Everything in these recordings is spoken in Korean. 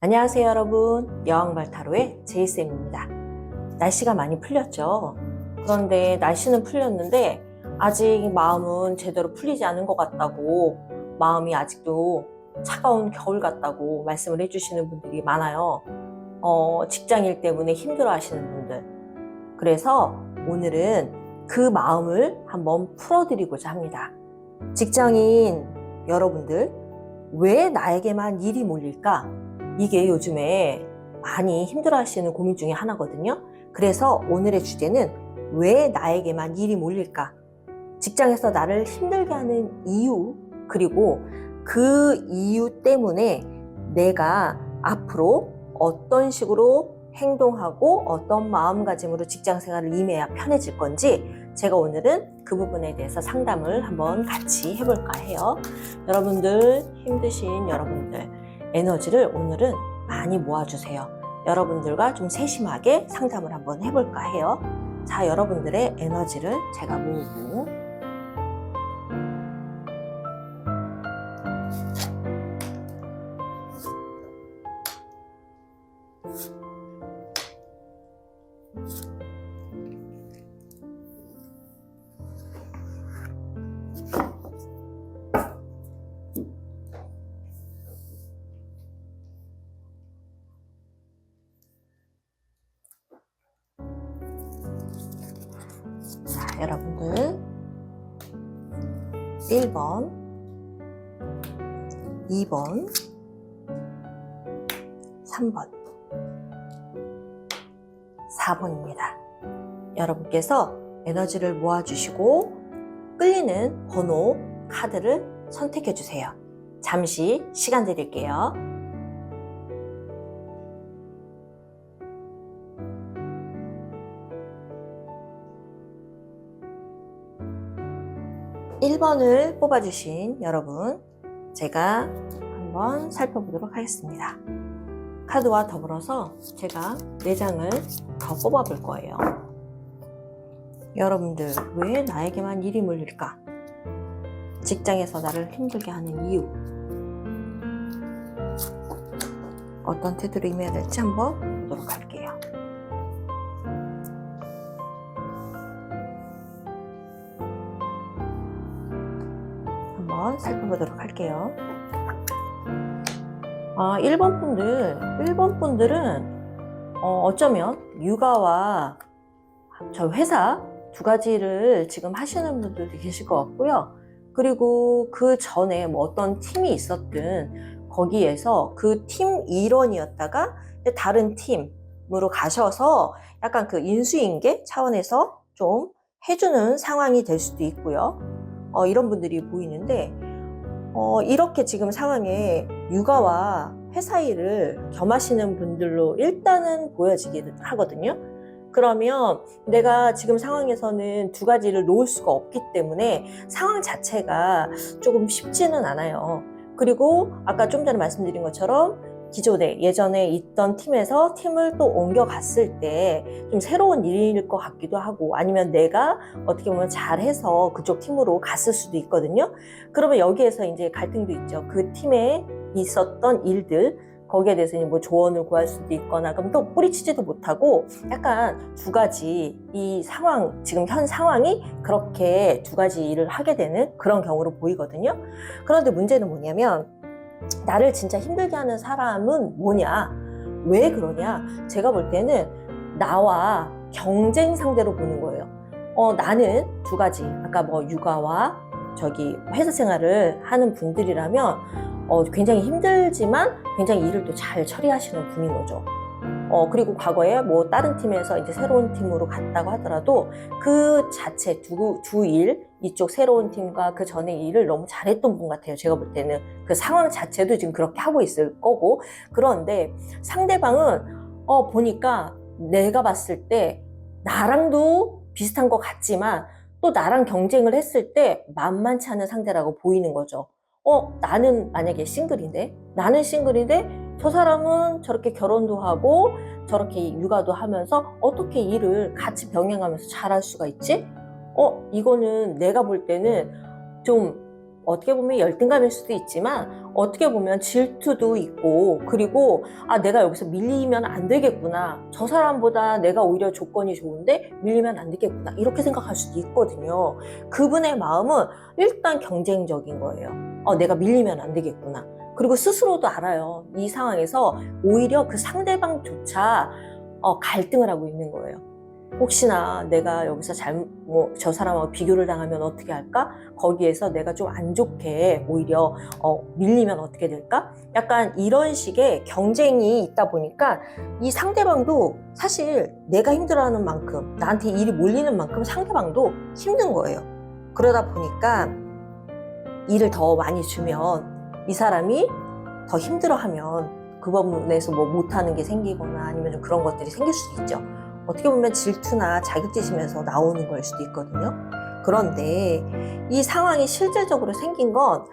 안녕하세요 여러분, 여왕발타로의 제이쌤입니다. 날씨가 많이 풀렸죠. 그런데 날씨는 풀렸는데 아직 마음은 제대로 풀리지 않은 것 같다고, 마음이 아직도 차가운 겨울 같다고 말씀을 해주시는 분들이 많아요. 직장일 때문에 힘들어 하시는 분들. 그래서 오늘은 그 마음을 한번 풀어드리고자 합니다. 직장인 여러분들, 왜 나에게만 일이 몰릴까? 이게 요즘에 많이 힘들어 하시는 고민 중에 하나거든요. 그래서 오늘의 주제는 왜 나에게만 일이 몰릴까? 직장에서 나를 힘들게 하는 이유, 그리고 그 이유 때문에 내가 앞으로 어떤 식으로 행동하고 어떤 마음가짐으로 직장 생활을 임해야 편해질 건지, 제가 오늘은 그 부분에 대해서 상담을 한번 같이 해볼까 해요. 여러분들, 힘드신 여러분들, 에너지를 오늘은 많이 모아주세요. 여러분들과 좀 세심하게 상담을 한번 해볼까 해요. 자, 여러분들의 에너지를 제가 모으고, 자, 여러분들 1번, 2번, 3번, 4번입니다. 여러분께서 에너지를 모아주시고 끌리는 번호, 카드를 선택해 주세요. 잠시 시간 드릴게요. (1번을) 뽑아주신 여러분, 제가 한번 살펴보도록 하겠습니다. 카드와 더불어서 제가 4장을 더 뽑아볼 거예요. 여러분들, 왜 나에게만 일이 몰릴까? 직장에서 나를 힘들게 하는 이유, 어떤 태도로 임해야 될지 한번 보도록 할게요. 한번 살펴보도록 할게요. 1번 분들은 어쩌면 육아와 저 회사 두 가지를 지금 하시는 분들도 계실 것 같고요. 그리고 그 전에 뭐 어떤 팀이 있었든 거기에서 그 팀 일원이었다가 다른 팀으로 가셔서 약간 그 인수인계 차원에서 좀 해주는 상황이 될 수도 있고요. 이런 분들이 보이는데, 이렇게 지금 상황에 육아와 회사 일을 겸하시는 분들로 일단은 보여지긴 하거든요. 그러면 내가 지금 상황에서는 두 가지를 놓을 수가 없기 때문에 상황 자체가 조금 쉽지는 않아요. 그리고 아까 좀 전에 말씀드린 것처럼 기존에 예전에 있던 팀에서 팀을 또 옮겨갔을 때 좀 새로운 일일 것 같기도 하고, 아니면 내가 어떻게 보면 잘해서 그쪽 팀으로 갔을 수도 있거든요. 그러면 여기에서 이제 갈등도 있죠. 그 팀에 있었던 일들, 거기에 대해서 뭐 조언을 구할 수도 있거나, 그럼 또 뿌리치지도 못하고 약간 두 가지, 이 상황, 지금 현 상황이 그렇게 두 가지 일을 하게 되는 그런 경우로 보이거든요. 그런데 문제는 뭐냐면, 나를 진짜 힘들게 하는 사람은 뭐냐? 왜 그러냐? 제가 볼 때는 나와 경쟁 상대로 보는 거예요. 나는 두 가지, 아까 뭐 육아와 회사 생활을 하는 분들이라면 굉장히 힘들지만 굉장히 일을 또 잘 처리하시는 분인 거죠. 그리고 과거에 뭐 다른 팀에서 이제 새로운 팀으로 갔다고 하더라도 그 자체 두 일, 이쪽 새로운 팀과 그 전에 일을 너무 잘했던 분 같아요. 제가 볼 때는 그 상황 자체도 지금 그렇게 하고 있을 거고. 그런데 상대방은 보니까 내가 봤을 때 나랑도 비슷한 것 같지만 또 나랑 경쟁을 했을 때 만만치 않은 상대라고 보이는 거죠. 나는 만약에 나는 싱글인데 저 사람은 저렇게 결혼도 하고 저렇게 육아도 하면서 어떻게 일을 같이 병행하면서 잘할 수가 있지? 이거는 내가 볼 때는 좀 어떻게 보면 열등감일 수도 있지만 어떻게 보면 질투도 있고, 그리고 내가 여기서 밀리면 안 되겠구나, 저 사람보다 내가 오히려 조건이 좋은데 밀리면 안 되겠구나, 이렇게 생각할 수도 있거든요. 그분의 마음은 일단 경쟁적인 거예요. 내가 밀리면 안 되겠구나. 그리고 스스로도 알아요. 이 상황에서 오히려 그 상대방조차 갈등을 하고 있는 거예요. 혹시나 내가 여기서 저 사람하고 비교를 당하면 어떻게 할까? 거기에서 내가 좀 안 좋게 오히려 밀리면 어떻게 될까? 약간 이런 식의 경쟁이 있다 보니까 이 상대방도 사실 내가 힘들어하는 만큼, 나한테 일이 몰리는 만큼 상대방도 힘든 거예요. 그러다 보니까 일을 더 많이 주면 이 사람이 더 힘들어하면 그 부분에서 뭐 못하는 게 생기거나 아니면 좀 그런 것들이 생길 수도 있죠. 어떻게 보면 질투나 자격지심에서 나오는 걸 수도 있거든요. 그런데 이 상황이 실질적으로 생긴 건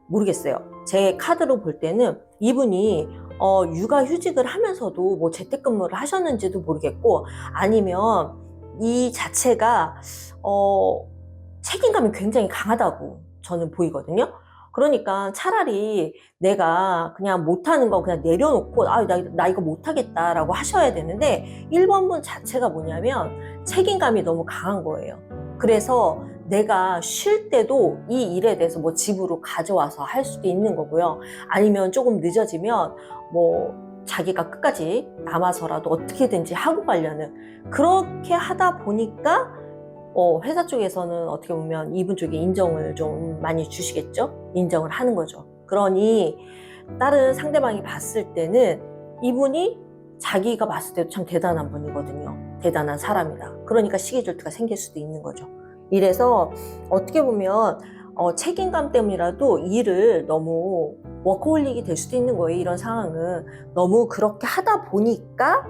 모르겠어요. 제 카드로 볼 때는 이분이 육아휴직을 하면서도 뭐 재택근무를 하셨는지도 모르겠고, 아니면 이 자체가 책임감이 굉장히 강하다고 저는 보이거든요. 그러니까 차라리 내가 그냥 못하는 거 그냥 내려놓고 나 이거 못하겠다라고 하셔야 되는데, 1번분 자체가 뭐냐면 책임감이 너무 강한 거예요. 그래서 내가 쉴 때도 이 일에 대해서 뭐 집으로 가져와서 할 수도 있는 거고요. 아니면 조금 늦어지면 뭐 자기가 끝까지 남아서라도 어떻게든지 하고 가려는, 그렇게 하다 보니까 회사 쪽에서는 어떻게 보면 이분 쪽에 인정을 좀 많이 주시겠죠? 인정을 하는 거죠. 그러니 다른 상대방이 봤을 때는 이분이 자기가 봤을 때도 참 대단한 분이거든요. 대단한 사람이다. 그러니까 시기질투가 생길 수도 있는 거죠. 이래서 어떻게 보면 책임감 때문이라도 일을 너무 워커홀릭이 될 수도 있는 거예요. 이런 상황은 너무 그렇게 하다 보니까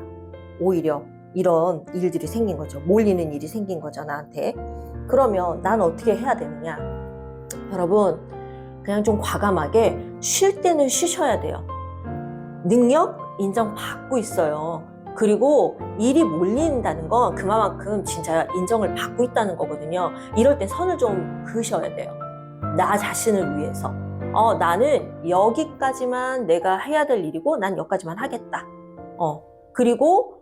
오히려 이런 일들이 생긴 거죠. 몰리는 일이 생긴 거죠, 나한테. 그러면 난 어떻게 해야 되느냐? 여러분, 그냥 좀 과감하게 쉴 때는 쉬셔야 돼요. 능력 인정받고 있어요. 그리고 일이 몰린다는 건 그만큼 진짜 인정을 받고 있다는 거거든요. 이럴 때 선을 좀 그으셔야 돼요. 나 자신을 위해서. 나는 여기까지만 내가 해야 될 일이고 난 여기까지만 하겠다. 그리고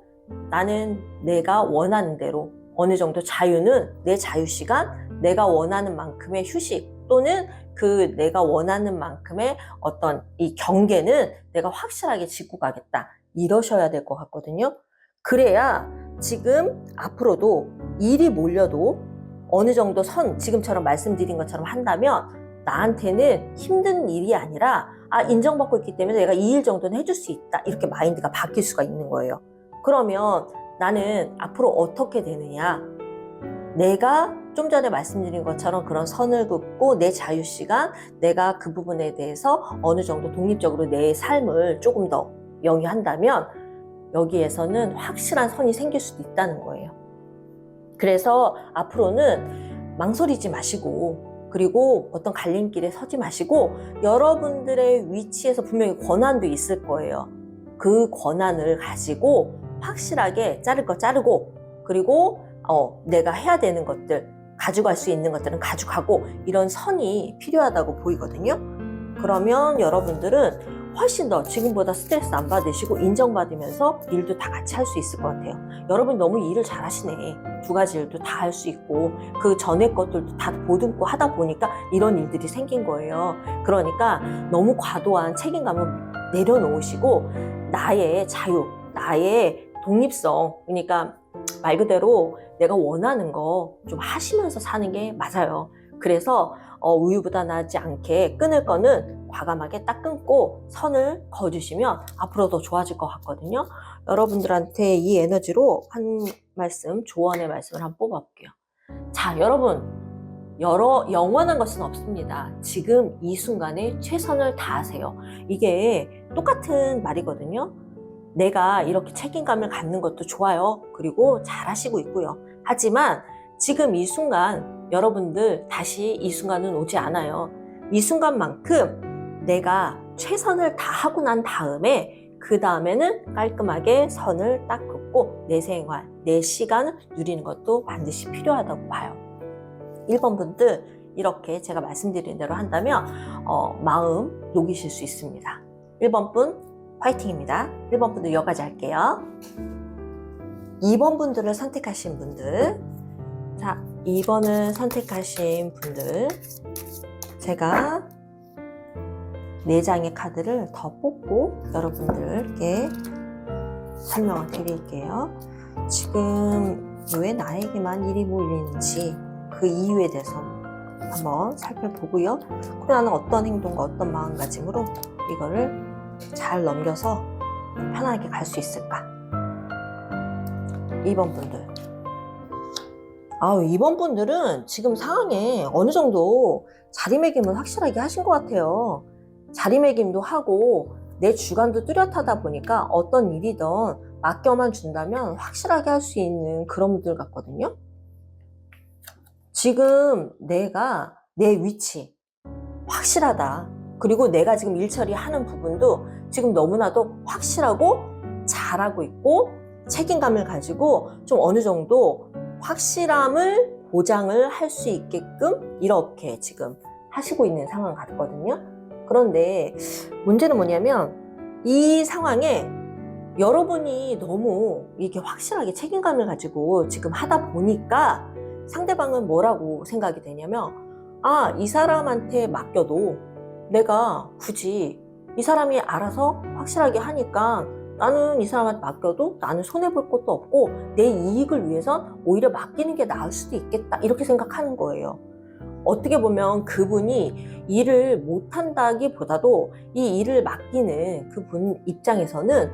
나는 내가 원하는 대로 어느 정도 자유는 내 자유시간, 내가 원하는 만큼의 휴식, 또는 그 내가 원하는 만큼의 어떤 이 경계는 내가 확실하게 짚고 가겠다. 이러셔야 될 것 같거든요. 그래야 지금 앞으로도 일이 몰려도 어느 정도 지금처럼 말씀드린 것처럼 한다면 나한테는 힘든 일이 아니라 인정받고 있기 때문에 내가 이 일 정도는 해줄 수 있다. 이렇게 마인드가 바뀔 수가 있는 거예요. 그러면 나는 앞으로 어떻게 되느냐? 내가 좀 전에 말씀드린 것처럼 그런 선을 긋고 내 자유시간, 내가 그 부분에 대해서 어느 정도 독립적으로 내 삶을 조금 더 영위한다면 여기에서는 확실한 선이 생길 수도 있다는 거예요. 그래서 앞으로는 망설이지 마시고, 그리고 어떤 갈림길에 서지 마시고, 여러분들의 위치에서 분명히 권한도 있을 거예요. 그 권한을 가지고 확실하게 자를 거 자르고, 그리고 내가 해야 되는 것들, 가져갈 수 있는 것들은 가져가고, 이런 선이 필요하다고 보이거든요. 그러면 여러분들은 훨씬 더 지금보다 스트레스 안 받으시고 인정받으면서 일도 다 같이 할 수 있을 것 같아요. 여러분 너무 일을 잘하시네. 2가지 일도 다 할 수 있고 그 전에 것들도 다 보듬고 하다 보니까 이런 일들이 생긴 거예요. 그러니까 너무 과도한 책임감을 내려놓으시고 나의 자유, 나의 독립성, 그러니까 말 그대로 내가 원하는 거 좀 하시면서 사는 게 맞아요. 그래서 우유부단하지 않게 끊을 거는 과감하게 딱 끊고 선을 그어주시면 앞으로 더 좋아질 것 같거든요. 여러분들한테 이 에너지로 한 말씀, 조언의 말씀을 한번 뽑아볼게요. 자, 여러분, 영원한 것은 없습니다. 지금 이 순간에 최선을 다하세요. 이게 똑같은 말이거든요. 내가 이렇게 책임감을 갖는 것도 좋아요. 그리고 잘하시고 있고요. 하지만 지금 이 순간 여러분들 다시 이 순간은 오지 않아요. 이 순간만큼 내가 최선을 다하고 난 다음에 그 다음에는 깔끔하게 선을 딱 긋고 내 생활, 내 시간을 누리는 것도 반드시 필요하다고 봐요. 1번 분들 이렇게 제가 말씀드린 대로 한다면 마음 녹이실 수 있습니다. 1번 분 화이팅입니다. 1번 분들 여기까지 할게요. 2번 분들을 선택하신 분들, 자 2번을 선택하신 분들, 제가 4장의 카드를 더 뽑고 여러분들께 설명을 드릴게요. 지금 왜 나에게만 일이 몰리는지 그 이유에 대해서 한번 살펴보고요. 그리고 나는 어떤 행동과 어떤 마음가짐으로 이거를 잘 넘겨서 편하게 갈 수 있을까? 2번 분들. 2번 분들은 지금 상황에 어느 정도 자리매김을 확실하게 하신 것 같아요. 자리매김도 하고 내 주관도 뚜렷하다 보니까 어떤 일이든 맡겨만 준다면 확실하게 할 수 있는 그런 분들 같거든요. 지금 내가 내 위치 확실하다. 그리고 내가 지금 일 처리하는 부분도 지금 너무나도 확실하고 잘하고 있고 책임감을 가지고 좀 어느 정도 확실함을 보장을 할 수 있게끔 이렇게 지금 하시고 있는 상황 같거든요. 그런데 문제는 뭐냐면 이 상황에 여러분이 너무 이게 확실하게 책임감을 가지고 지금 하다 보니까 상대방은 뭐라고 생각이 되냐면 이 사람한테 맡겨도 내가 굳이 이 사람이 알아서 확실하게 하니까 나는 이 사람한테 맡겨도 나는 손해볼 것도 없고 내 이익을 위해선 오히려 맡기는 게 나을 수도 있겠다 이렇게 생각하는 거예요. 어떻게 보면 그분이 일을 못한다기보다도 이 일을 맡기는 그분 입장에서는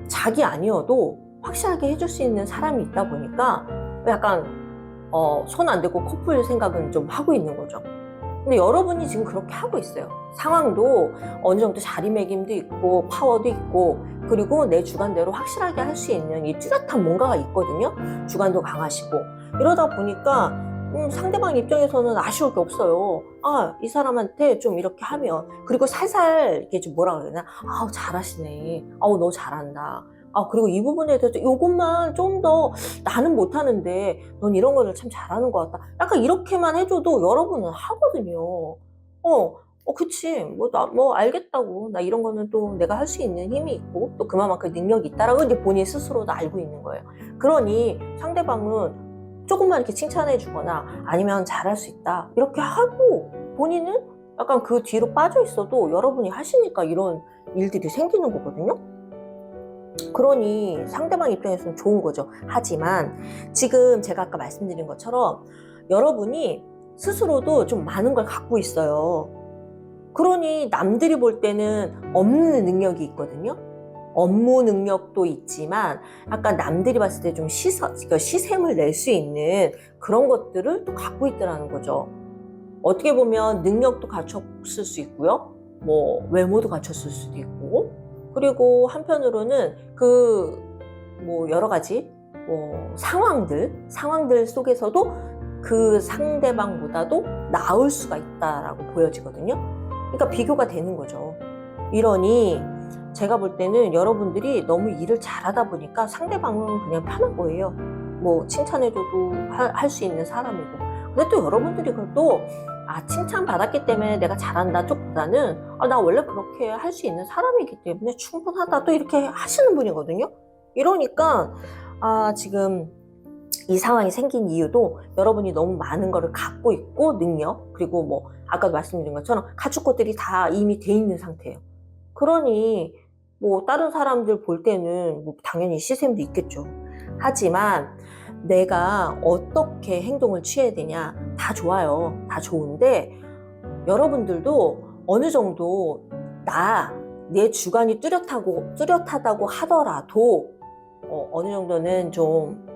자기 아니어도 확실하게 해줄 수 있는 사람이 있다 보니까 약간 손 안 대고 코 풀 생각은 좀 하고 있는 거죠. 근데 여러분이 지금 그렇게 하고 있어요. 상황도 어느 정도 자리매김도 있고 파워도 있고 그리고 내 주관대로 확실하게 할 수 있는 이 뚜렷한 뭔가가 있거든요. 주관도 강하시고 이러다 보니까 상대방 입장에서는 아쉬울 게 없어요. 이 사람한테 좀 이렇게 하면 그리고 살살 이렇게 좀 뭐라 그러나 잘하시네. 너 잘한다. 그리고 이 부분에 대해서 이것만 좀 더 나는 못하는데 넌 이런 거를 참 잘하는 것 같다. 약간 이렇게만 해줘도 여러분은 하거든요. 그치. 알겠다고. 나 이런 거는 또 내가 할 수 있는 힘이 있고 또 그만큼 능력이 있다라고 이제 본인 스스로도 알고 있는 거예요. 그러니 상대방은 조금만 이렇게 칭찬해 주거나 아니면 잘할 수 있다. 이렇게 하고 본인은 약간 그 뒤로 빠져 있어도 여러분이 하시니까 이런 일들이 생기는 거거든요. 그러니 상대방 입장에서는 좋은 거죠. 하지만 지금 제가 아까 말씀드린 것처럼 여러분이 스스로도 좀 많은 걸 갖고 있어요. 그러니 남들이 볼 때는 없는 능력이 있거든요. 업무 능력도 있지만 약간 남들이 봤을 때 좀 시샘을 낼 수 있는 그런 것들을 또 갖고 있더라는 거죠. 어떻게 보면 능력도 갖췄을 수 있고요. 외모도 갖췄을 수도 있고 그리고 한편으로는 여러 가지 상황들 속에서도 그 상대방보다도 나을 수가 있다라고 보여지거든요. 그러니까 비교가 되는 거죠. 이러니 제가 볼 때는 여러분들이 너무 일을 잘하다 보니까 상대방은 그냥 편한 거예요. 칭찬해줘도 할 수 있는 사람이고. 근데 또 여러분들이 그것도 칭찬 받았기 때문에 내가 잘한다 쪽보다는 나 원래 그렇게 할 수 있는 사람이기 때문에 충분하다 또 이렇게 하시는 분이거든요. 이러니까 지금 이 상황이 생긴 이유도 여러분이 너무 많은 거를 갖고 있고 능력 그리고 아까도 말씀드린 것처럼 갖출 것들이 다 이미 돼 있는 상태예요. 그러니 다른 사람들 볼 때는 당연히 시샘도 있겠죠. 하지만 내가 어떻게 행동을 취해야 되냐 다 좋아요. 다 좋은데 여러분들도 어느 정도 내 주관이 뚜렷하다고 하더라도 어느 정도는 좀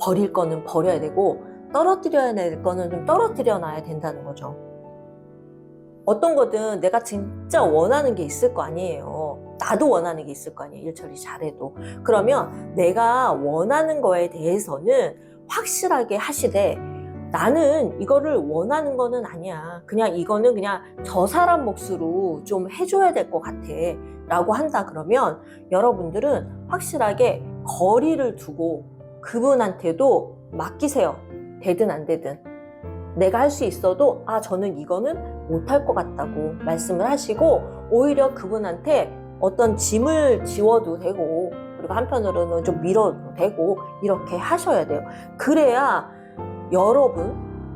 버릴 거는 버려야 되고 떨어뜨려야 될 거는 좀 떨어뜨려 놔야 된다는 거죠. 어떤 거든 내가 진짜 원하는 게 있을 거 아니에요. 나도 원하는 게 있을 거 아니에요. 일 처리 잘해도. 그러면 내가 원하는 거에 대해서는 확실하게 하시되 나는 이거를 원하는 거는 아니야. 그냥 이거는 그냥 저 사람 몫으로 좀 해줘야 될 것 같아. 라고 한다 그러면 여러분들은 확실하게 거리를 두고 그분한테도 맡기세요. 되든 안 되든. 내가 할 수 있어도 저는 이거는 못할 것 같다고 말씀을 하시고 오히려 그분한테 어떤 짐을 지워도 되고 그리고 한편으로는 좀 밀어도 되고 이렇게 하셔야 돼요. 그래야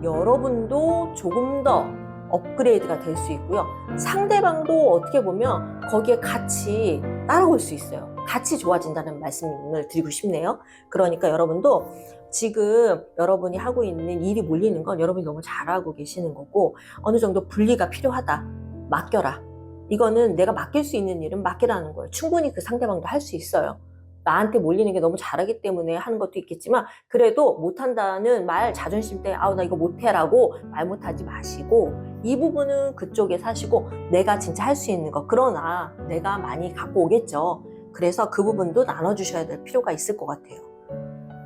여러분도 조금 더 업그레이드가 될 수 있고요. 상대방도 어떻게 보면 거기에 같이 따라올 수 있어요. 같이 좋아진다는 말씀을 드리고 싶네요. 그러니까 여러분도 지금 여러분이 하고 있는 일이 몰리는 건 여러분이 너무 잘하고 계시는 거고 어느 정도 분리가 필요하다. 맡겨라. 이거는 내가 맡길 수 있는 일은 맡기라는 거예요. 충분히 그 상대방도 할 수 있어요. 나한테 몰리는 게 너무 잘하기 때문에 하는 것도 있겠지만 그래도 못한다는 말 자존심 때문에 나 이거 못해라고 말 못하지 마시고 이 부분은 그쪽에 사시고 내가 진짜 할 수 있는 거 그러나 내가 많이 갖고 오겠죠. 그래서 그 부분도 나눠주셔야 될 필요가 있을 것 같아요.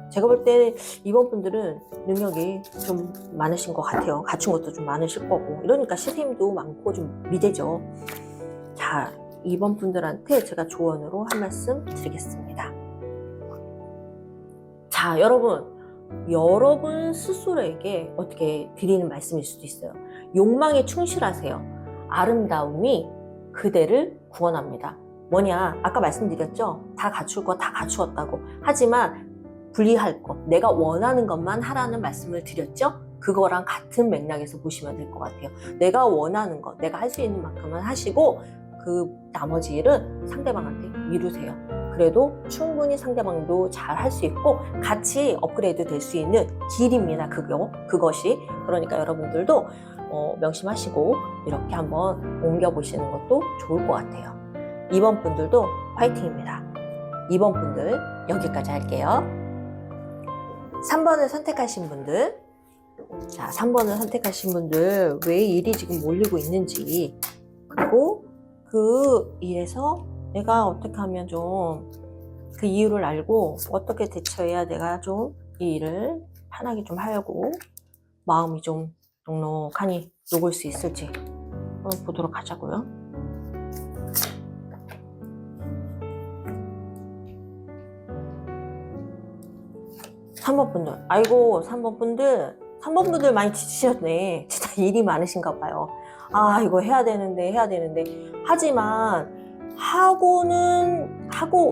제가 볼 때 이번 분들은 능력이 좀 많으신 것 같아요. 갖춘 것도 좀 많으실 거고 이러니까 시스템도 많고 좀 미대죠. 자, 이번 분들한테 제가 조언으로 한 말씀 드리겠습니다. 자, 여러분 스스로에게 어떻게 드리는 말씀일 수도 있어요. 욕망에 충실하세요. 아름다움이 그대를 구원합니다. 뭐냐? 아까 말씀드렸죠? 다 갖출 거 다 갖추었다고. 하지만 분리할 것, 내가 원하는 것만 하라는 말씀을 드렸죠? 그거랑 같은 맥락에서 보시면 될 것 같아요. 내가 원하는 것, 내가 할 수 있는 만큼만 하시고 그 나머지 일은 상대방한테 미루세요. 그래도 충분히 상대방도 잘 할 수 있고 같이 업그레이드 될 수 있는 길입니다. 그것이. 그러니까 여러분들도 명심하시고 이렇게 한번 옮겨보시는 것도 좋을 것 같아요. 2번 분들도 화이팅입니다. 2번 분들 여기까지 할게요. 3번을 선택하신 분들, 자, 3번을 선택하신 분들 왜 일이 지금 몰리고 있는지 그리고 그 일에서 내가 어떻게 하면 좀 그 이유를 알고 어떻게 대처해야 내가 좀 이 일을 편하게 좀 하려고 마음이 좀 넉넉하니 녹을 수 있을지 한번 보도록 하자고요. (3번) 분들, 아이고 3번 분들 많이 지치셨네. 진짜 일이 많으신가 봐요. 이거 해야 되는데 하지만 하고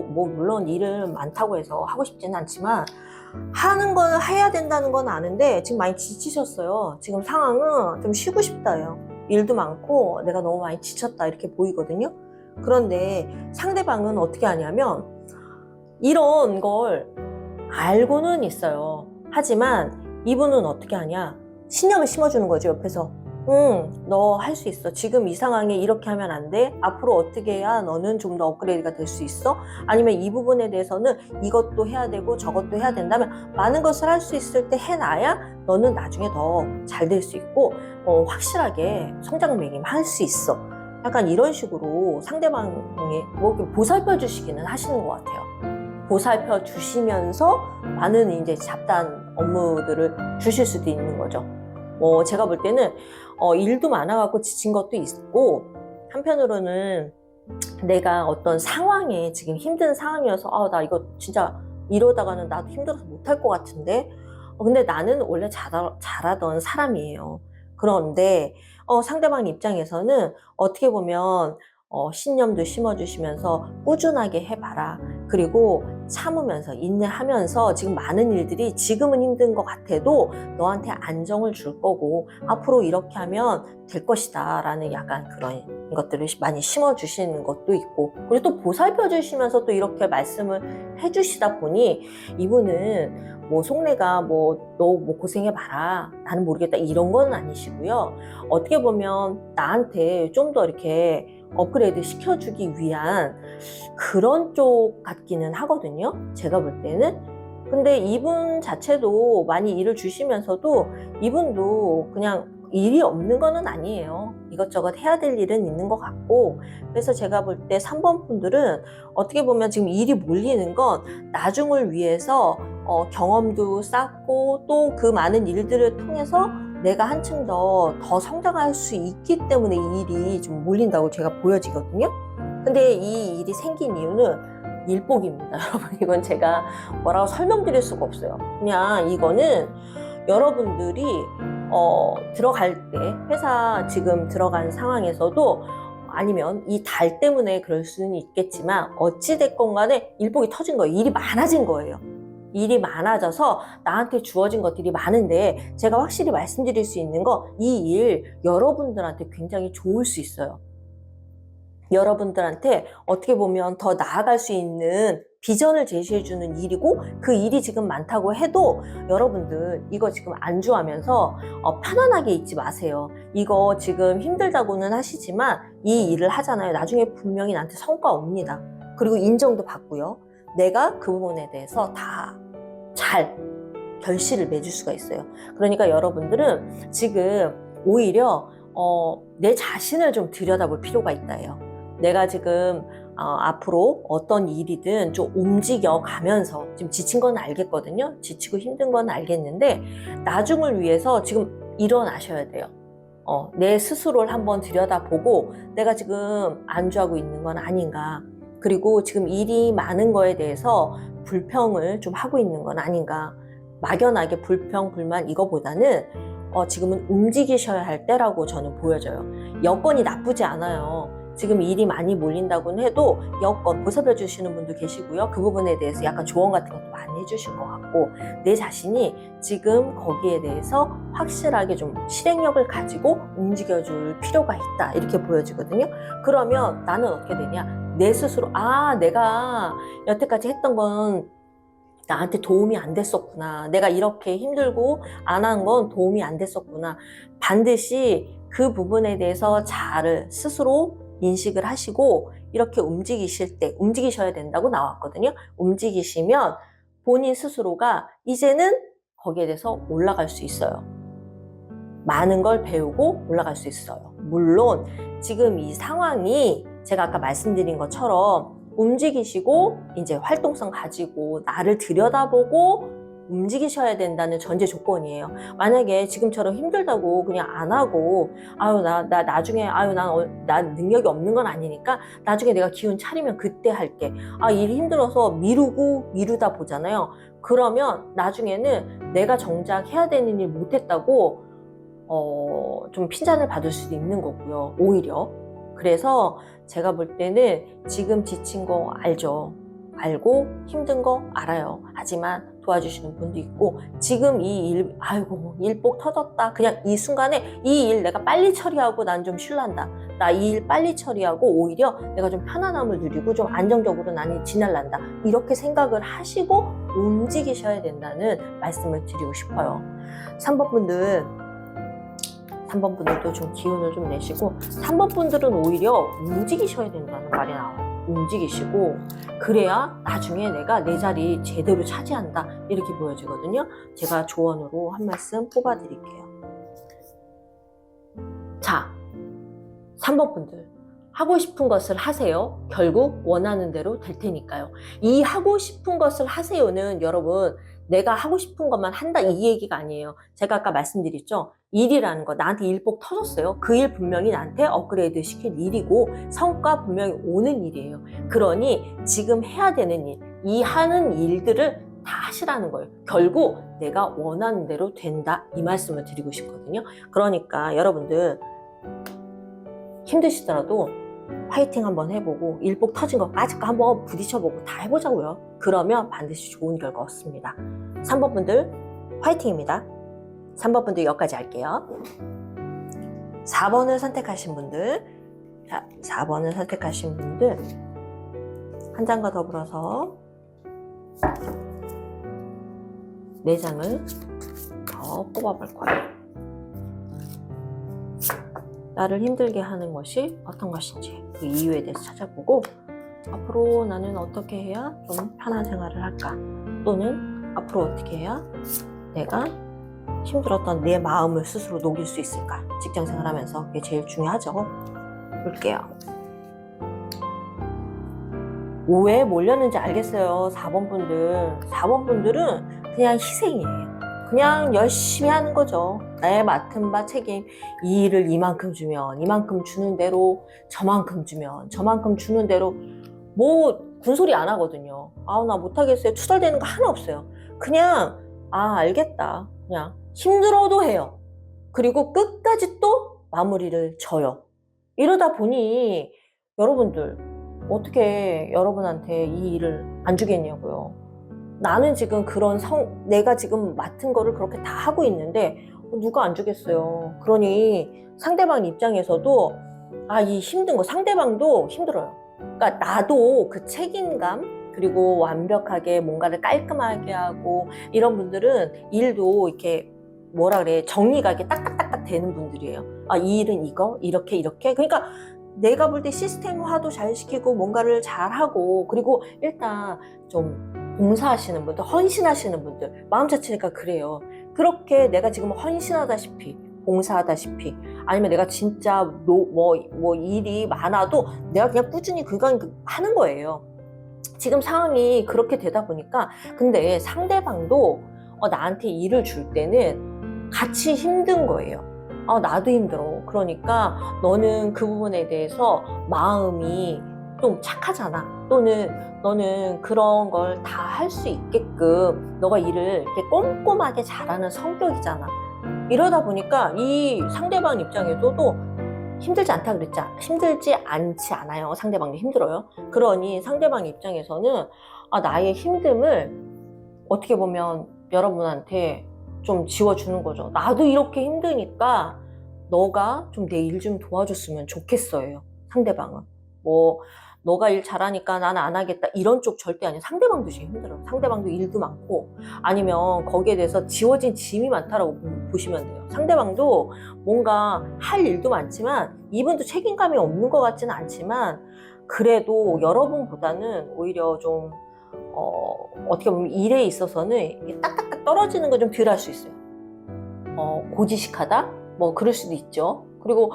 뭐 물론 일은 많다고 해서 하고 싶지는 않지만 하는 건 해야 된다는 건 아는데 지금 많이 지치셨어요. 지금 상황은 좀 쉬고 싶다요. 일도 많고 내가 너무 많이 지쳤다 이렇게 보이거든요. 그런데 상대방은 어떻게 하냐면 이런 걸 알고는 있어요. 하지만 이분은 어떻게 하냐? 신념을 심어주는 거죠, 옆에서. 너 할 수 있어. 지금 이 상황에 이렇게 하면 안 돼. 앞으로 어떻게 해야 너는 좀 더 업그레이드가 될 수 있어? 아니면 이 부분에 대해서는 이것도 해야 되고 저것도 해야 된다면 많은 것을 할 수 있을 때 해놔야 너는 나중에 더 잘 될 수 있고 확실하게 성장 매김할 수 있어. 약간 이런 식으로 상대방에 뭐 보살펴 주시기는 하시는 것 같아요. 보살펴 주시면서 많은 이제 잡다한 업무들을 주실 수도 있는 거죠. 제가 볼 때는 일도 많아갖고 지친 것도 있고 한편으로는 내가 어떤 상황에 지금 힘든 상황이어서 나 이거 진짜 이러다가는 나도 힘들어서 못할 것 같은데 근데 나는 원래 잘하던 사람이에요. 그런데 상대방 입장에서는 어떻게 보면 신념도 심어주시면서 꾸준하게 해봐라. 그리고 참으면서 인내하면서 지금 많은 일들이 지금은 힘든 것 같아도 너한테 안정을 줄 거고 앞으로 이렇게 하면 될 것이다 라는 약간 그런 것들을 많이 심어주시는 것도 있고 그리고 또 보살펴 주시면서 또 이렇게 말씀을 해주시다 보니 이분은 뭐 속내가 너 고생해봐라 나는 모르겠다 이런 건 아니시고요. 어떻게 보면 나한테 좀 더 이렇게 업그레이드 시켜주기 위한 그런 쪽 같기는 하거든요. 제가 볼 때는. 근데 이분 자체도 많이 일을 주시면서도 이분도 그냥 일이 없는 거는 아니에요. 이것저것 해야 될 일은 있는 것 같고 그래서 제가 볼 때 3번 분들은 어떻게 보면 지금 일이 몰리는 건 나중을 위해서 경험도 쌓고 또 그 많은 일들을 통해서 내가 한층 더 성장할 수 있기 때문에 이 일이 좀 몰린다고 제가 보여지거든요. 근데 이 일이 생긴 이유는 일복입니다. 여러분 이건 제가 뭐라고 설명드릴 수가 없어요. 그냥 이거는 여러분들이 들어갈 때 회사 지금 들어간 상황에서도 아니면 이 달 때문에 그럴 수는 있겠지만 어찌됐건 간에 일복이 터진 거예요. 일이 많아진 거예요. 일이 많아져서 나한테 주어진 것들이 많은데 제가 확실히 말씀드릴 수 있는 거 이 일 여러분들한테 굉장히 좋을 수 있어요. 여러분들한테 어떻게 보면 더 나아갈 수 있는 비전을 제시해주는 일이고 그 일이 지금 많다고 해도 여러분들 이거 지금 안주하면서 편안하게 있지 마세요. 이거 지금 힘들다고는 하시지만 이 일을 하잖아요. 나중에 분명히 나한테 성과 옵니다. 그리고 인정도 받고요. 내가 그 부분에 대해서 다 잘 결실을 맺을 수가 있어요. 그러니까 여러분들은 지금 오히려 내 자신을 좀 들여다볼 필요가 있다예요. 내가 지금 앞으로 어떤 일이든 좀 움직여 가면서 지금 지친 건 알겠거든요. 지치고 힘든 건 알겠는데 나중을 위해서 지금 일어나셔야 돼요. 내 스스로를 한번 들여다보고 내가 지금 안주하고 있는 건 아닌가. 그리고 지금 일이 많은 거에 대해서 불평을 좀 하고 있는 건 아닌가. 막연하게 불평, 불만 이거보다는 지금은 움직이셔야 할 때라고 저는 보여져요. 여건이 나쁘지 않아요. 지금 일이 많이 몰린다고는 해도 여건 보살펴 주시는 분도 계시고요. 그 부분에 대해서 약간 조언 같은 것도 많이 해주실 것 같고 내 자신이 지금 거기에 대해서 확실하게 좀 실행력을 가지고 움직여줄 필요가 있다 이렇게 보여지거든요. 그러면 나는 어떻게 되냐? 내 스스로 내가 여태까지 했던 건 나한테 도움이 안 됐었구나. 내가 이렇게 힘들고 안 한 건 도움이 안 됐었구나. 반드시 그 부분에 대해서 잘 스스로 인식을 하시고 이렇게 움직이셔야 된다고 나왔거든요. 움직이시면 본인 스스로가 이제는 거기에 대해서 올라갈 수 있어요. 많은 걸 배우고 올라갈 수 있어요. 물론 지금 이 상황이 제가 아까 말씀드린 것처럼 움직이시고 이제 활동성 가지고 나를 들여다보고 움직이셔야 된다는 전제 조건이에요. 만약에 지금처럼 힘들다고 그냥 안 하고 나 나중에 난 능력이 없는 건 아니니까 나중에 내가 기운 차리면 그때 할게. 일이 힘들어서 미루다 보잖아요. 그러면 나중에는 내가 정작 해야 되는 일 못했다고 좀 핀잔을 받을 수도 있는 거고요. 오히려. 그래서 제가 볼 때는 지금 지친 거 알죠. 알고 힘든 거 알아요. 하지만 도와주시는 분도 있고 지금 이 일, 일복 터졌다. 그냥 이 순간에 이 일 내가 빨리 처리하고 난 좀 쉴란다. 나 이 일 빨리 처리하고 오히려 내가 좀 편안함을 누리고 좀 안정적으로 나는 지낼란다. 이렇게 생각을 하시고 움직이셔야 된다는 말씀을 드리고 싶어요. 3번 분들도 좀 기운을 좀 내시고 3번 분들은 오히려 움직이셔야 된다는 말이 나와요. 움직이시고 그래야 나중에 내가 내 자리 제대로 차지한다 이렇게 보여지거든요. 제가 조언으로 한 말씀 뽑아드릴게요. 자, 3번 분들 하고 싶은 것을 하세요. 결국 원하는 대로 될 테니까요. 이 하고 싶은 것을 하세요는 여러분 내가 하고 싶은 것만 한다 이 얘기가 아니에요. 제가 아까 말씀드렸죠. 일이라는 거 나한테 일복 터졌어요. 그 일 분명히 나한테 업그레이드 시킬 일이고 성과 분명히 오는 일이에요. 그러니 지금 해야 되는 일, 이 하는 일들을 다 하시라는 거예요. 결국 내가 원하는 대로 된다 이 말씀을 드리고 싶거든요. 그러니까 여러분들 힘드시더라도 화이팅 한번 해보고 일복 터진 것까지 한번 부딪혀보고 다 해보자고요. 그러면 반드시 좋은 결과 얻습니다. 3번 분들 화이팅입니다. 3번 분들 여기까지 할게요. 4번을 선택하신 분들, 자, 4번을 선택하신 분들 한 장과 더불어서 4장을 더 뽑아볼 거예요. 나를 힘들게 하는 것이 어떤 것인지 그 이유에 대해서 찾아보고 앞으로 나는 어떻게 해야 좀 편한 생활을 할까? 또는 앞으로 어떻게 해야 내가 힘들었던 내 마음을 스스로 녹일 수 있을까? 직장생활 하면서 그게 제일 중요하죠. 볼게요. 왜 몰렸는지 알겠어요. 4번 분들. 4번 분들은 그냥 희생이에요. 그냥 열심히 하는 거죠. 나의 맡은 바 책임. 이 일을 이만큼 주면 이만큼 주는 대로 저만큼 주면 저만큼 주는 대로 군소리 안 하거든요. 나 못하겠어요. 투덜대는 거 하나 없어요. 그냥 알겠다. 그냥 힘들어도 해요. 그리고 끝까지 또 마무리를 져요. 이러다 보니 여러분들 어떻게 여러분한테 이 일을 안 주겠냐고요. 나는 지금 내가 지금 맡은 거를 그렇게 다 하고 있는데 누가 안 주겠어요. 그러니 상대방 입장에서도 이 힘든 거, 상대방도 힘들어요. 그러니까 나도 그 책임감, 그리고 완벽하게 뭔가를 깔끔하게 하고 이런 분들은 일도 이렇게 뭐라 그래, 정리가 이렇게 딱딱딱딱 되는 분들이에요. 이 일은 이거, 이렇게. 그러니까 내가 볼 때 시스템화도 잘 시키고 뭔가를 잘 하고, 그리고 일단 좀 봉사하시는 분들, 헌신하시는 분들, 마음 자체가 그래요. 그렇게 내가 지금 헌신하다시피, 봉사하다시피, 아니면 내가 진짜 일이 많아도 내가 그냥 꾸준히 그건 하는 거예요. 지금 상황이 그렇게 되다 보니까, 근데 상대방도 나한테 일을 줄 때는 같이 힘든 거예요. 나도 힘들어. 그러니까 너는 그 부분에 대해서 마음이 좀 착하잖아. 또는 너는 그런 걸 다 할 수 있게끔 너가 일을 이렇게 꼼꼼하게 잘하는 성격이잖아. 이러다 보니까 이 상대방 입장에서도 힘들지 않지 않아요. 상대방도 힘들어요. 그러니 상대방 입장에서는 나의 힘듦을 어떻게 보면 여러분한테 좀 지워주는 거죠. 나도 이렇게 힘드니까 너가 좀 내 일 좀 도와줬으면 좋겠어요. 상대방은. 너가 일 잘하니까 나는 안 하겠다. 이런 쪽 절대 아니에요. 상대방도 지금 힘들어요. 상대방도 일도 많고, 아니면 거기에 대해서 지워진 짐이 많다라고 보시면 돼요. 상대방도 뭔가 할 일도 많지만, 이분도 책임감이 없는 것 같지는 않지만, 그래도 여러분보다는 오히려 좀, 어떻게 보면 일에 있어서는 딱딱딱 떨어지는 거 좀 덜 할 수 있어요. 고지식하다? 그럴 수도 있죠. 그리고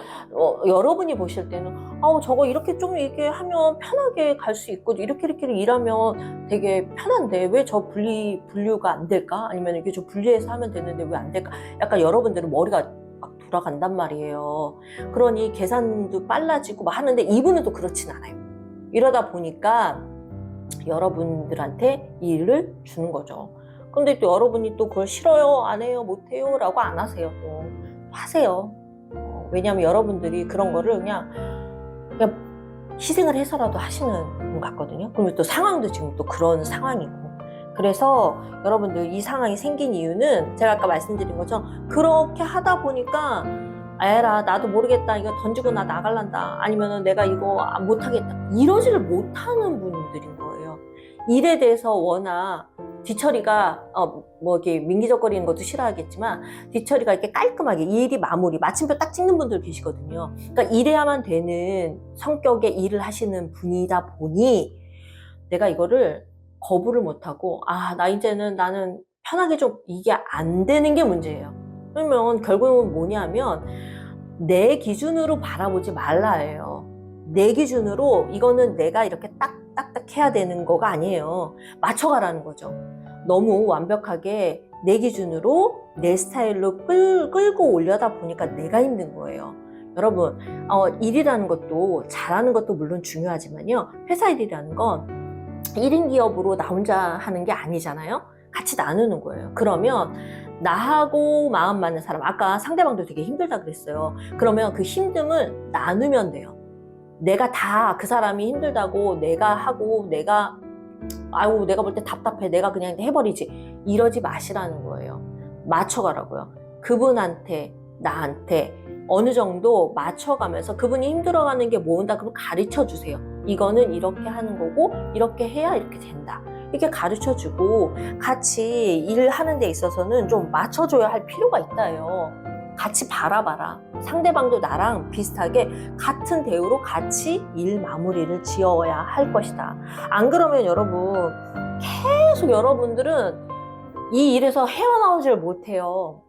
여러분이 보실 때는 저거 이렇게 좀 이렇게 하면 편하게 갈 수 있고 이렇게 일하면 되게 편한데 왜 저 분류가 안 될까? 아니면 이게 좀 분리해서 하면 되는데 왜 안 될까? 약간 여러분들은 머리가 막 돌아간단 말이에요. 그러니 계산도 빨라지고 막 하는데 이분은 또 그렇진 않아요. 이러다 보니까 여러분들한테 이 일을 주는 거죠. 근데 또 여러분이 또 그걸 싫어요, 안 해요, 못 해요 라고 안 하세요. 또 하세요. 왜냐하면 여러분들이 그런 거를 그냥 희생을 해서라도 하시는 분 같거든요. 그리고 또 상황도 지금 또 그런 상황이고. 그래서 여러분들 이 상황이 생긴 이유는 제가 아까 말씀드린 것처럼 그렇게 하다 보니까 에라 나도 모르겠다, 이거 던지고 나 나갈란다, 아니면은 내가 이거 못하겠다, 이러지를 못하는 분들인 거예요. 일에 대해서 워낙 뒤처리가 이렇게 민기적거리는 것도 싫어하겠지만 뒤처리가 이렇게 깔끔하게 일이 마무리 마침표 딱 찍는 분들 계시거든요. 그러니까 이래야만 되는 성격의 일을 하시는 분이다 보니 내가 이거를 거부를 못하고 나 이제는 나는 편하게 좀 이게 안 되는 게 문제예요. 그러면 결국은 뭐냐면 내 기준으로 바라보지 말라예요. 내 기준으로 이거는 내가 이렇게 딱딱딱 해야 되는 거가 아니에요. 맞춰가라는 거죠. 너무 완벽하게 내 기준으로 내 스타일로 끌고 올려다 보니까 내가 힘든 거예요. 여러분, 일이라는 것도 잘하는 것도 물론 중요하지만요. 회사 일이라는 건 1인 기업으로 나 혼자 하는 게 아니잖아요. 같이 나누는 거예요. 그러면 나하고 마음 맞는 사람, 아까 상대방도 되게 힘들다 그랬어요. 그러면 그 힘듦을 나누면 돼요. 내가 다 그 사람이 힘들다고 내가 하고 내가 볼 때 답답해, 내가 그냥 해버리지, 이러지 마시라는 거예요. 맞춰가라고요. 그분한테 나한테 어느 정도 맞춰가면서 그분이 힘들어가는 게 뭔다 그럼 가르쳐 주세요. 이거는 이렇게 하는 거고 이렇게 해야 이렇게 된다, 이렇게 가르쳐주고 같이 일하는 데 있어서는 좀 맞춰줘야 할 필요가 있다요. 같이 바라봐라. 상대방도 나랑 비슷하게 같은 대우로 같이 일 마무리를 지어야 할 것이다. 안 그러면 여러분 계속 여러분들은 이 일에서 헤어나오질 못해요.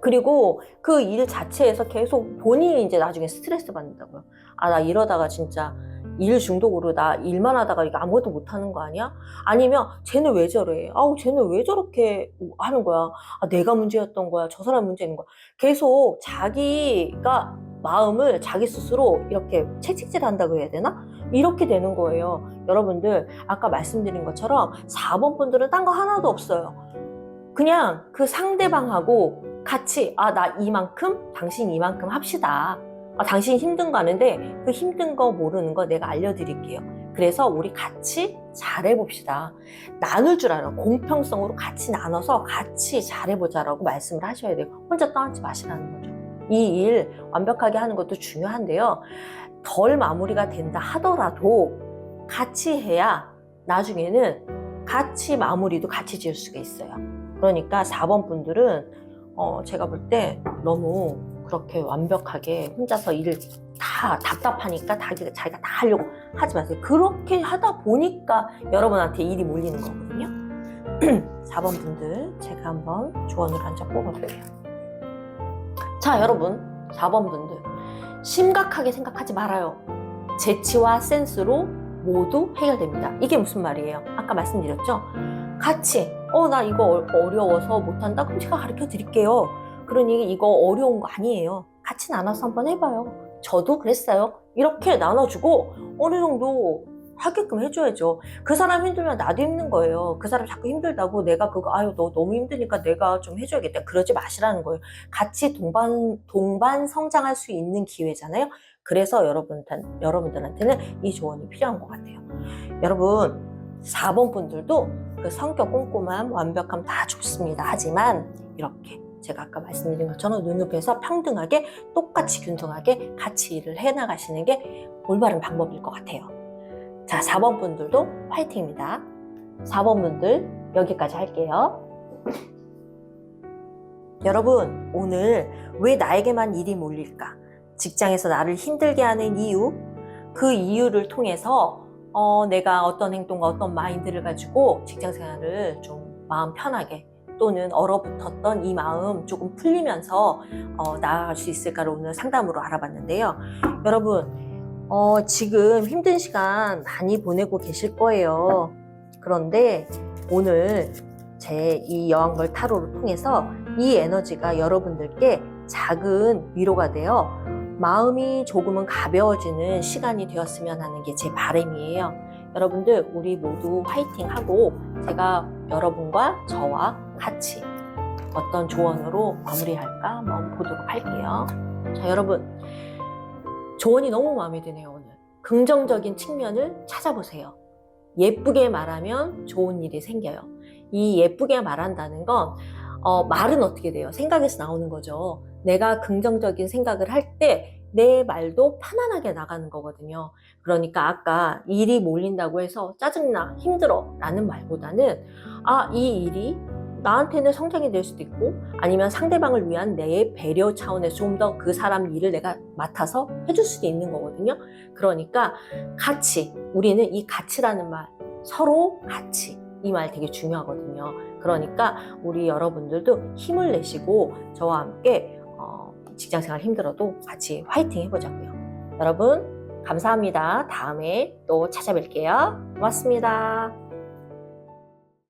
그리고 그 일 자체에서 계속 본인이 이제 나중에 스트레스 받는다고요. 나 이러다가 진짜 일 중독으로 나 일만 하다가 이거 아무것도 못하는 거 아니야? 아니면 쟤는 왜 저래? 쟤는 왜 저렇게 하는 거야? 내가 문제였던 거야? 저 사람 문제인 거야? 계속 자기가 마음을 자기 스스로 이렇게 채찍질 한다고 해야 되나? 이렇게 되는 거예요. 여러분들 아까 말씀드린 것처럼 4번 분들은 딴 거 하나도 없어요. 그냥 그 상대방하고 같이 나 이만큼, 당신 이만큼 합시다. 당신 힘든 거 아는데 그 힘든 거 모르는 거 내가 알려드릴게요. 그래서 우리 같이 잘해봅시다. 나눌 줄 알아요. 공평성으로 같이 나눠서 같이 잘해보자라고 말씀을 하셔야 돼요. 혼자 떠안지 마시라는 거죠. 이 일 완벽하게 하는 것도 중요한데요. 덜 마무리가 된다 하더라도 같이 해야 나중에는 같이 마무리도 같이 지을 수가 있어요. 그러니까 4번 분들은 제가 볼 때 너무 그렇게 완벽하게 혼자서 일을 다 답답하니까 자기가 다 하려고 하지 마세요. 그렇게 하다 보니까 여러분한테 일이 몰리는 거거든요. 4번 분들 제가 한번 조언을 한 장 뽑아볼게요. 자, 여러분 4번 분들 심각하게 생각하지 말아요. 재치와 센스로 모두 해결됩니다. 이게 무슨 말이에요? 아까 말씀드렸죠? 같이 나 이거 어려워서 못한다? 그럼 제가 가르쳐 드릴게요. 그러니 이거 어려운 거 아니에요. 같이 나눠서 한번 해봐요. 저도 그랬어요. 이렇게 나눠주고 어느 정도 하게끔 해줘야죠. 그 사람 힘들면 나도 힘든 거예요. 그 사람 자꾸 힘들다고 내가 너 너무 힘드니까 내가 좀 해줘야겠다. 그러지 마시라는 거예요. 같이 동반 성장할 수 있는 기회잖아요. 그래서 여러분들한테는 이 조언이 필요한 것 같아요. 여러분 4번 분들도 그 성격 꼼꼼함, 완벽함 다 좋습니다. 하지만 이렇게 제가 아까 말씀드린 것처럼 눈높이에서 평등하게 똑같이 균등하게 같이 일을 해나가시는 게 올바른 방법일 것 같아요. 자, 4번 분들도 화이팅입니다. 4번 분들 여기까지 할게요. 여러분 오늘 왜 나에게만 일이 몰릴까? 직장에서 나를 힘들게 하는 이유, 그 이유를 통해서 내가 어떤 행동과 어떤 마인드를 가지고 직장 생활을 좀 마음 편하게 또는 얼어붙었던 이 마음 조금 풀리면서 나아갈 수 있을까를 오늘 상담으로 알아봤는데요. 여러분 지금 힘든 시간 많이 보내고 계실 거예요. 그런데 오늘 제 이 여왕벌 타로를 통해서 이 에너지가 여러분들께 작은 위로가 되어 마음이 조금은 가벼워지는 시간이 되었으면 하는 게 제 바람이에요. 여러분들 우리 모두 화이팅하고 제가 여러분과 저와 같이 어떤 조언으로 마무리할까 한번 보도록 할게요. 자, 여러분 조언이 너무 마음에 드네요. 오늘 긍정적인 측면을 찾아보세요. 예쁘게 말하면 좋은 일이 생겨요. 이 예쁘게 말한다는 건 말은 어떻게 돼요? 생각에서 나오는 거죠. 내가 긍정적인 생각을 할 때 내 말도 편안하게 나가는 거거든요. 그러니까 아까 일이 몰린다고 해서 짜증나, 힘들어 라는 말보다는 이 일이 나한테는 성장이 될 수도 있고 아니면 상대방을 위한 내 배려 차원에서 좀 더 그 사람 일을 내가 맡아서 해줄 수도 있는 거거든요. 그러니까 같이, 우리는 이 같이라는 말, 서로 같이, 이 말 되게 중요하거든요. 그러니까 우리 여러분들도 힘을 내시고 저와 함께 직장생활 힘들어도 같이 화이팅 해보자고요. 여러분 감사합니다. 다음에 또 찾아뵐게요. 고맙습니다.